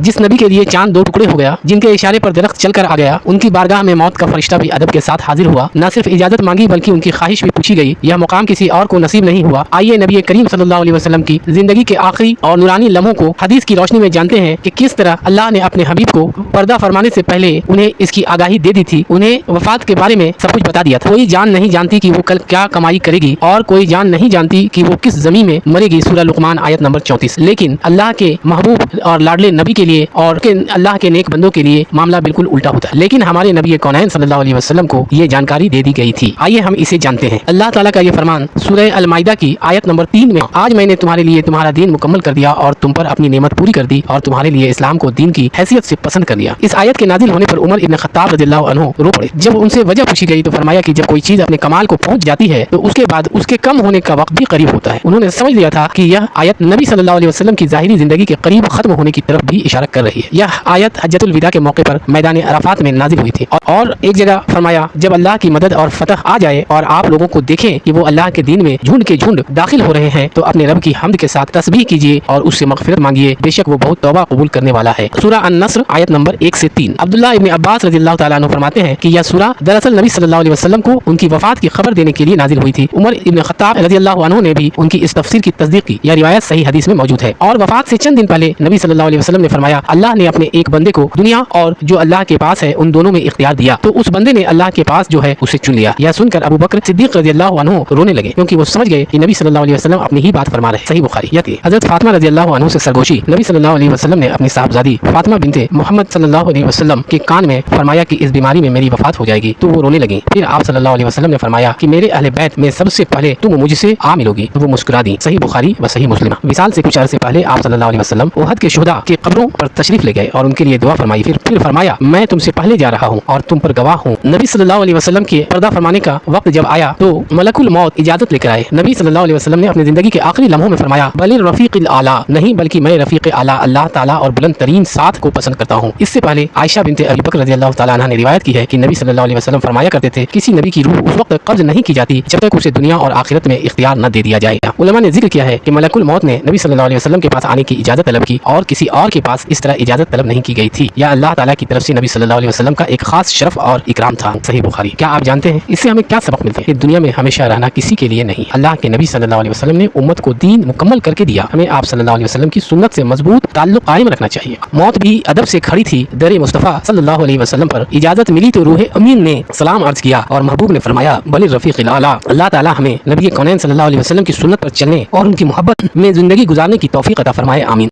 जिस नबी के लिए चांद दो टुकड़े हो गया, जिनके इशारे पर दरख्त चल कर आ गया, उनकी बारगाह में मौत का फरिश्ता भी अदब के साथ हाजिर हुआ। न सिर्फ इजाजत मांगी बल्कि उनकी ख्वाहिश भी पूछी गई। यह मुकाम किसी और को नसीब नहीं हुआ। आइए नबी करीम सल्लल्लाहु अलैहि वसल्लम की जिंदगी के आखिरी और नूरानी लम्हों को हदीस की रोशनी में जानते हैं कि किस तरह अल्लाह ने अपने हबीब को पर्दा फरमाने से पहले उन्हें इसकी आगाही दे दी थी। उन्हें वफात के बारे में सब कुछ बता दिया था। कोई जान नहीं जानती कि वो कल क्या कमाई करेगी और कोई जान नहीं जानती कि वो किस जमीन में मरेगी। सूरह लुकमान आयत नंबर 34। लेकिन अल्लाह के महबूब और लाडले नबी के लिए और अल्लाह के नेक बंदों के लिए मामला बिल्कुल उल्टा होता है। लेकिन हमारे नबी कौनैन सल्लल्लाहु अलैहि वसल्लम को ये जानकारी दे दी गई थी। आइए हम इसे जानते हैं। अल्लाह ताला का ये फरमान सूरह अल माइदा की आयत नंबर 3 में, आज मैंने तुम्हारे लिए तुम्हारा दीन मुकम्मल कर दिया और तुम पर अपनी नेमत पूरी कर दी और तुम्हारे लिए इस्लाम को दीन की हैसियत से पसंद कर लिया। इस आयत के नाजिल होने पर उमर इब्न खत्ताब रज़ियल्लाहु अन्हु रो पड़े। जब उनसे वजह पूछी गई तो फरमाया कि जब कोई चीज अपने कमाल को पहुंच जाती है तो उसके बाद उसके कम होने का वक्त भी करीब होता है। उन्होंने समझ लिया था कि यह आयत नबी सल्लल्लाहु अलैहि वसल्लम की ज़ाहिरी जिंदगी के करीब खत्म होने की तरफ भी इशारा कर रही है। यह आयत हज्जतुल विदा के मौके पर मैदान अराफात में नाजिल हुई थी और एक जगह फरमाया, जब अल्लाह की मदद और फतह आ जाए और आप लोगों को देखें कि वो अल्लाह के दीन में झुंड के झुंड दाखिल हो रहे हैं तो अपने रब की हम्द के साथ तस्बीह कीजिए और उससे मगफिरत मांगिए, बेशक वो बहुत तौबा कबूल करने वाला है। सूरह अन-नस्र आयत नंबर 1 से 3। अब्दुल्लाह इब्न अब्बास रज़ियल्लाहु ताला अन्हु फरमाते हैं कि यह सूरह दरअसल नबी सल्लल्लाहु अलैहि वसल्लम को उनकी वफात की खबर देने के लिए नाजिल हुई थी। उमर इब्न खत्ताब रज़ियल्लाहु अन्हु ने भी उनकी इस तफसीर की तस्दीक की। यह रिवायत सही हदीस में मौजूद है। और वफात से चंद दिन पहले नबी सल्लल्लाहु अलैहि वसल्लम ने फरमाया, अल्लाह ने अपने एक बंदे को दुनिया और जो अल्लाह के पास है उन दोनों में इख्तियार दिया, तो उस बंदे ने अल्लाह के पास जो है उसे चुन लिया। यह सुनकर अबू बकर सिद्दीक रज़ियल्लाहु अन्हु रोने लगे क्योंकि वो समझ गए कि नबी सल्लल्लाहु अलैहि वसल्लम अपनी ही बात फरमा रहे हैं। सही बुखारी। हज़रत फातिमा रज़ियल्लाहु अन्हु से सरगोशी, नबी सल्लल्लाहु अलैहि वसल्लम ने अपनी साहबजादी फातिमा बिनते मोहम्मद सल्लल्लाहु अलैहि वसल्लम के कान में फरमाया कि इस बीमारी में मेरी वफात हो जाएगी, तो वो रोने लगी। फिर आप सल्लल्लाहु अलैहि वसल्लम ने फरमाया कि मेरे अहले बैत में सबसे पहले तुम मुझसे आ मिलोगी, तो वो मुस्कुरा दी। सही बुखारी व सही मुस्लिम। विसाल से कुछ अरसे पहले आप सल्लल्लाहु अलैहि वसल्लम उहद के शुहदा के कब्रों पर तशरीफ ले गए और उनके लिए दुआ फरमाई। फिर फरमाया, मैं तुमसे पहले जा रहा हूँ और तुम पर गवाह हूँ। नबी सल्लल्लाहु अलैहि वसल्लम के पर्दा फरमाने का वक्त जब आया तो मलकुल मौत इजाजत लेकर आए। नबी सल्लल्लाहु अलैहि वसल्लम ने अपनी जिंदगी के आखिरी लम्हों में फरमाया, बलिर रफीक़िल आला, नहीं बल्कि मैं रफीक़ आला अल्लाह ताला और बुलंद तरीन साथ को पसंद करता हूँ। इससे पहले आयशा बिनते अबी बकर रज़ियल्लाहु ताला अन्हा ने रिवायत की है कि नबी सल्लल्लाहु अलैहि वसल्लम फरमाया करते थे, किसी नबी की रूह उस वक्त कब्ज़ नहीं की जाती जब तक उसे दुनिया और आखिरत में इख्तियार न दे दिया जाए। उलमा ने जिक्र किया है कि मलकुल मौत ने नबी सल्लल्लाहु अलैहि वसल्लम के पास आने की इजाजत तलब की और किसी और के पास इस तरह इजाजत तलब नहीं की गई थी। यह अल्लाह ताला की तरफ से नबी सल्लल्लाहु अलैहि वसल्लम का एक खास शरफ और इकराम था। सही बुखारी। क्या आप जानते हैं इससे हमें क्या सबक मिलते हैं? कि दुनिया में हमेशा रहना किसी के लिए नहीं। अल्लाह के नबी सल्लल्लाहु अलैहि वसल्लम ने उम्मत को दीन मुकम्मल करके दिया। हमें आप सल्लल्लाहु अलैहि वसल्लम की सुन्नत से मजबूत ताल्लुक कायम रखना चाहिए। मौत भी अदब से खड़ी थी। दर मुस्तफ़ा सल्लल्लाहु अलैहि वसल्लम पर इजाजत मिली तो रूह अमीन ने सलाम अर्ज किया और महबूब ने फरमाया, बलिर रफीक़िल आला। अल्लाह ताला हमें नबी कौनैन सल्लल्लाहु अलैहि वसल्लम की सुन्नत पर चलने और उनकी मोहब्बत में जिंदगी गुजारने की तौफीक अता फरमाए। आमीन।